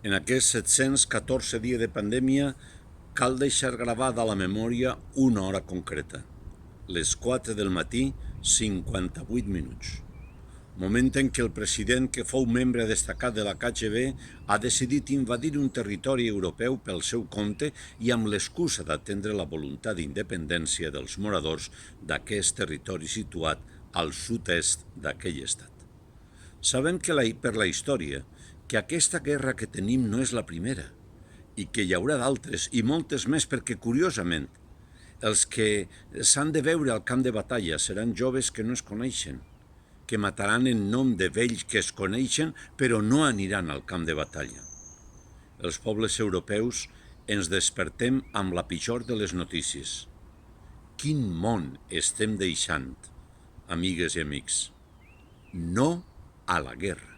En aquest 714 dia de pandèmia, cal deixar gravada a la memòria una hora concreta. Les 4 del matí, 58 minuts. Moment en què el president, que fou membre destacat de la KGB, ha decidit invadir un territori europeu pel seu compte i amb l'excusa d'atendre la voluntat d'independència dels moradors d'aquest territori situat al sud-est d'aquell estat. Sabem que per la història que aquesta guerra que tenim no és la primera i que hi haurà d'altres i moltes més perquè, curiosament, els que s'han de veure al camp de batalla seran joves que no es coneixen, que mataran en nom de vells que es coneixen però no aniran al camp de batalla. Els pobles europeus ens despertem amb la pitjor de les notícies. Quin món estem deixant, amigues i amics? No a la guerra.